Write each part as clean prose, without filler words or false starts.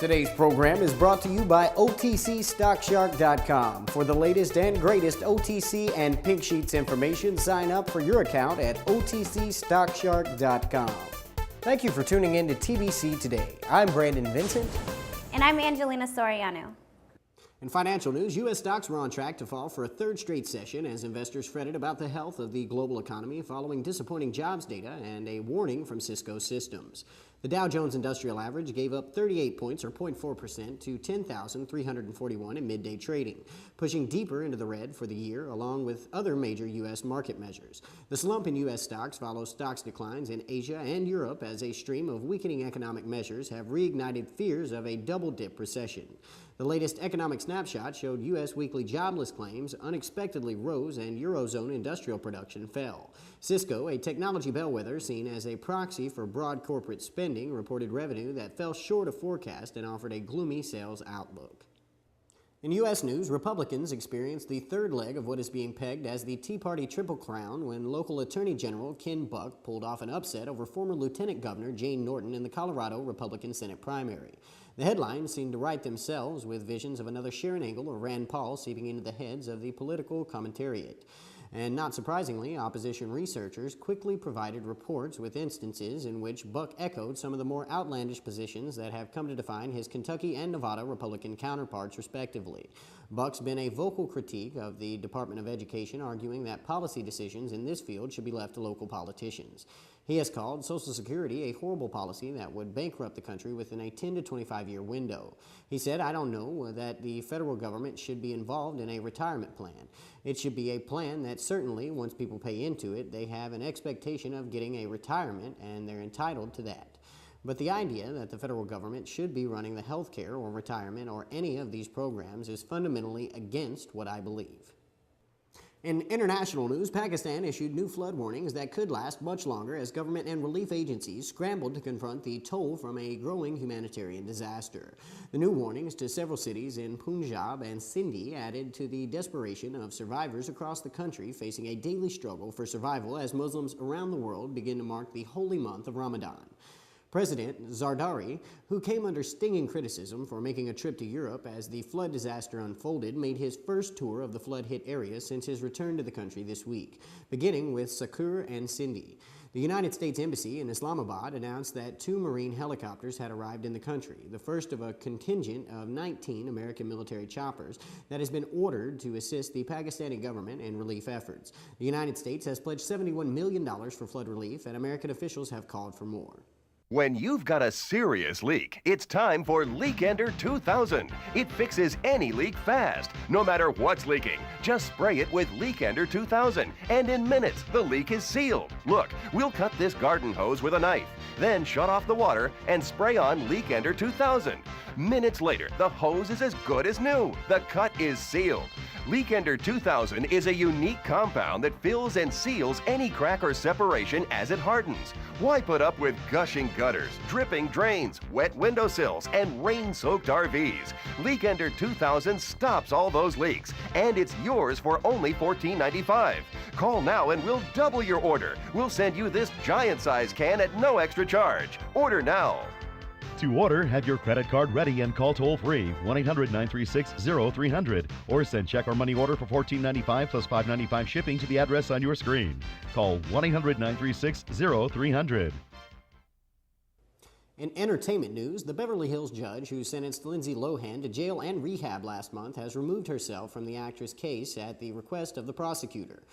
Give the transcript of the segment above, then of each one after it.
Today's program is brought to you by OTCStockShark.com. For the latest and greatest OTC and Pink Sheets information, sign up for your account at OTCStockShark.com. Thank you for tuning in to TBC Today. I'm Brandon Vincent. And I'm Angelina Soriano. In financial news, U.S. stocks were on track to fall for a third straight session as investors fretted about the health of the global economy following disappointing jobs data and a warning from Cisco Systems. The Dow Jones Industrial Average gave up 38 points, or 0.4%, to 10,341 in midday trading, pushing deeper into the red for the year, along with other major U.S. market measures. The slump in U.S. stocks follows stocks declines in Asia and Europe as a stream of weakening economic measures have reignited fears of a double-dip recession. The latest economic snapshot showed U.S. weekly jobless claims unexpectedly rose and Eurozone industrial production fell. Cisco, a technology bellwether seen as a proxy for broad corporate spending, reported revenue that fell short of forecast and offered a gloomy sales outlook. In U.S. news, Republicans experienced the third leg of what is being pegged as the Tea Party Triple Crown when local Attorney General Ken Buck pulled off an upset over former Lieutenant Governor Jane Norton in the Colorado Republican Senate primary. The headlines seemed to write themselves with visions of another Sharon Angle or Rand Paul seeping into the heads of the political commentariat. And not surprisingly, opposition researchers quickly provided reports with instances in which Buck echoed some of the more outlandish positions that have come to define his Kentucky and Nevada Republican counterparts, respectively. Buck's been a vocal critique of the Department of Education, arguing that policy decisions in this field should be left to local politicians. He has called Social Security a horrible policy that would bankrupt the country within a 10 to 25-year window. He said, "I don't know that the federal government should be involved in a retirement plan. It should be a plan that certainly, once people pay into it, they have an expectation of getting a retirement and they're entitled to that. But the idea that the federal government should be running the health care or retirement or any of these programs is fundamentally against what I believe." In international news, Pakistan issued new flood warnings that could last much longer as government and relief agencies scrambled to confront the toll from a growing humanitarian disaster. The new warnings to several cities in Punjab and Sindhi added to the desperation of survivors across the country facing a daily struggle for survival as Muslims around the world begin to mark the holy month of Ramadan. President Zardari, who came under stinging criticism for making a trip to Europe as the flood disaster unfolded, made his first tour of the flood-hit area since his return to the country this week, beginning with Sakur and Sindhi. The United States Embassy in Islamabad announced that 2 Marine helicopters had arrived in the country, the first of a contingent of 19 American military choppers that has been ordered to assist the Pakistani government in relief efforts. The United States has pledged $71 million for flood relief, and American officials have called for more. When you've got a serious leak, it's time for Leakender 2000. It fixes any leak fast, no matter what's leaking. Just spray it with Leakender 2000, and in minutes, the leak is sealed. Look, we'll cut this garden hose with a knife, then shut off the water and spray on Leakender 2000. Minutes later, the hose is as good as new. The cut is sealed. Leakender 2000 is a unique compound that fills and seals any crack or separation as it hardens. Why put up with gushing gutters, dripping drains, wet windowsills, and rain-soaked RVs? Leakender 2000 stops all those leaks, and it's yours for only $14.95. Call now and we'll double your order. We'll send you this giant-size can at no extra charge. Order now. To order, have your credit card ready and call toll-free 1-800-936-0300 or send check or money order for $14.95 plus $5.95 shipping to the address on your screen. Call 1-800-936-0300. In entertainment news, the Beverly Hills judge who sentenced Lindsay Lohan to jail and rehab last month has removed herself from the actress' case at the request of the prosecutor.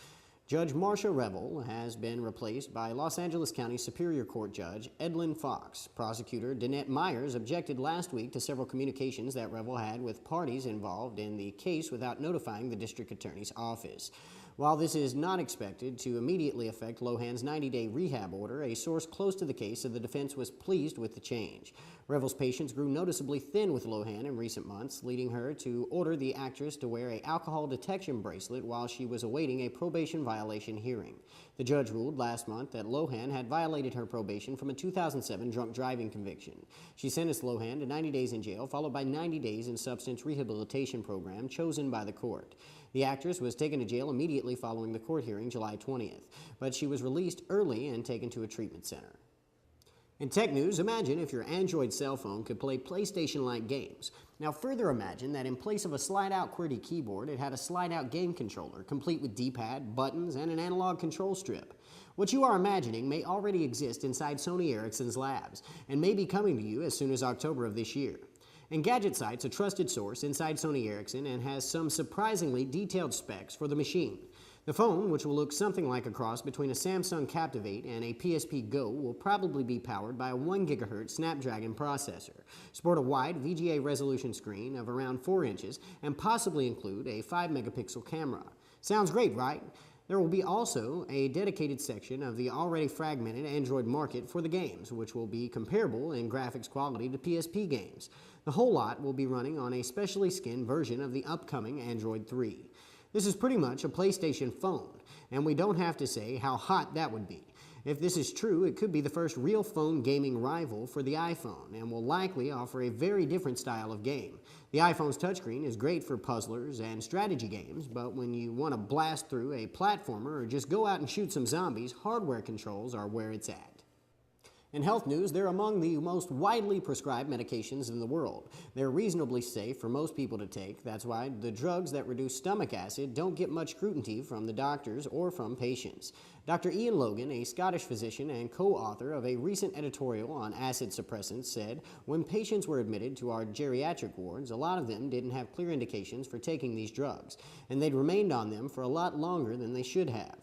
Judge Marcia Revel has been replaced by Los Angeles County Superior Court Judge Edlin Fox. Prosecutor Danette Myers objected last week to several communications that Revel had with parties involved in the case without notifying the district attorney's office. While this is not expected to immediately affect Lohan's 90-day rehab order, a source close to the case said the defense was pleased with the change. Revel's patience grew noticeably thin with Lohan in recent months, leading her to order the actress to wear an alcohol detection bracelet while she was awaiting a probation violation hearing. The judge ruled last month that Lohan had violated her probation from a 2007 drunk driving conviction. She sentenced Lohan to 90 days in jail, followed by 90 days in substance rehabilitation program chosen by the court. The actress was taken to jail immediately following the court hearing July 20th, but she was released early and taken to a treatment center. In tech news, imagine if your Android cell phone could play PlayStation-like games. Now further imagine that in place of a slide-out QWERTY keyboard, it had a slide-out game controller, complete with D-pad, buttons, and an analog control strip. What you are imagining may already exist inside Sony Ericsson's labs, and may be coming to you as soon as October of this year. Engadget Site's a trusted source inside Sony Ericsson and has some surprisingly detailed specs for the machine. The phone, which will look something like a cross between a Samsung Captivate and a PSP Go, will probably be powered by a 1 GHz Snapdragon processor, sport a wide VGA resolution screen of around 4 inches, and possibly include a 5-megapixel camera. Sounds great, right? There will be also a dedicated section of the already fragmented Android market for the games, which will be comparable in graphics quality to PSP games. The whole lot will be running on a specially skinned version of the upcoming Android 3. This is pretty much a PlayStation phone, and we don't have to say how hot that would be. If this is true, it could be the first real phone gaming rival for the iPhone, and will likely offer a very different style of game. The iPhone's touchscreen is great for puzzlers and strategy games, but when you want to blast through a platformer or just go out and shoot some zombies, hardware controls are where it's at. In health news, they're among the most widely prescribed medications in the world. They're reasonably safe for most people to take. That's why the drugs that reduce stomach acid don't get much scrutiny from the doctors or from patients. Dr. Ian Logan, a Scottish physician and co-author of a recent editorial on acid suppressants, said, "When patients were admitted to our geriatric wards, a lot of them didn't have clear indications for taking these drugs, and they'd remained on them for a lot longer than they should have."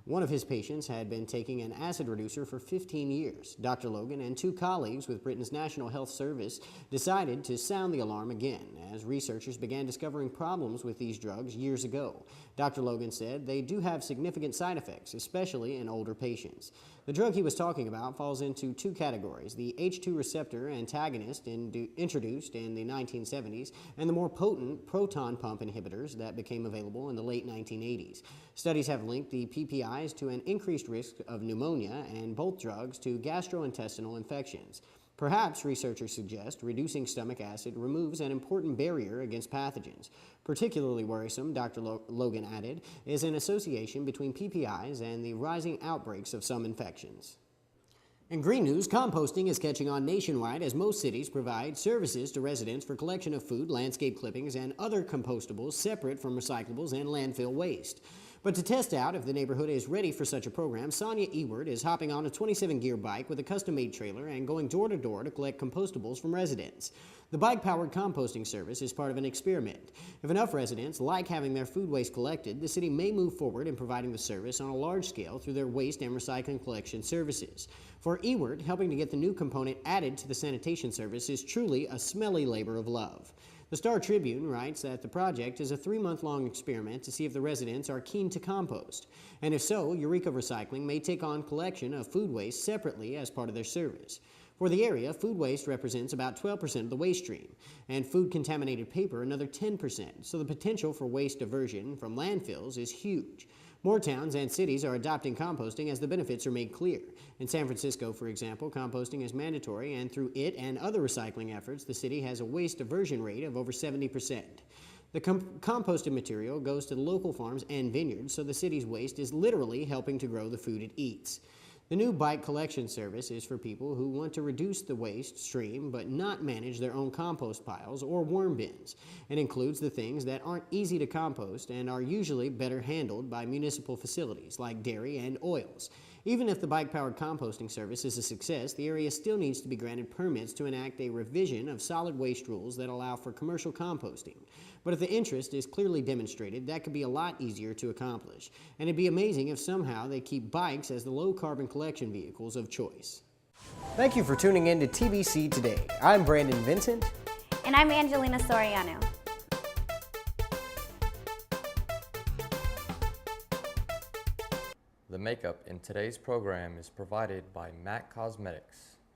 One of his patients had been taking an acid reducer for 15 years. Dr. Logan and 2 colleagues with Britain's National Health Service decided to sound the alarm again as researchers began discovering problems with these drugs years ago. Dr. Logan said they do have significant side effects, especially in older patients. The drug he was talking about falls into 2 categories: the H2 receptor antagonist introduced in the 1970s and the more potent proton pump inhibitors that became available in the late 1980s. Studies have linked the PPIs to an increased risk of pneumonia and both drugs to gastrointestinal infections. Perhaps, researchers suggest, reducing stomach acid removes an important barrier against pathogens. Particularly worrisome, Dr. Logan added, is an association between PPIs and the rising outbreaks of some infections. In green news, composting is catching on nationwide as most cities provide services to residents for collection of food, landscape clippings, and other compostables separate from recyclables and landfill waste. But to test out if the neighborhood is ready for such a program, Sonia Ewert is hopping on a 27-gear bike with a custom-made trailer and going door to door to collect compostables from residents. The bike-powered composting service is part of an experiment. If enough residents like having their food waste collected, the city may move forward in providing the service on a large scale through their waste and recycling collection services. For Ewert, helping to get the new component added to the sanitation service is truly a smelly labor of love. The Star Tribune writes that the project is a 3-month-long experiment to see if the residents are keen to compost. And if so, Eureka Recycling may take on collection of food waste separately as part of their service. For the area, food waste represents about 12% of the waste stream, and food-contaminated paper another 10%, so the potential for waste diversion from landfills is huge. More towns and cities are adopting composting as the benefits are made clear. In San Francisco, for example, composting is mandatory, and through it and other recycling efforts, the city has a waste diversion rate of over 70%. The composted material goes to the local farms and vineyards, so the city's waste is literally helping to grow the food it eats. The new bike collection service is for people who want to reduce the waste stream but not manage their own compost piles or worm bins. It includes the things that aren't easy to compost and are usually better handled by municipal facilities like dairy and oils. Even if the bike-powered composting service is a success, the area still needs to be granted permits to enact a revision of solid waste rules that allow for commercial composting. But if the interest is clearly demonstrated, that could be a lot easier to accomplish. And it'd be amazing if somehow they keep bikes as the low-carbon collection vehicles of choice. Thank you for tuning in to TBC Today. I'm Brandon Vincent. And I'm Angelina Soriano. The makeup in today's program is provided by MAC Cosmetics.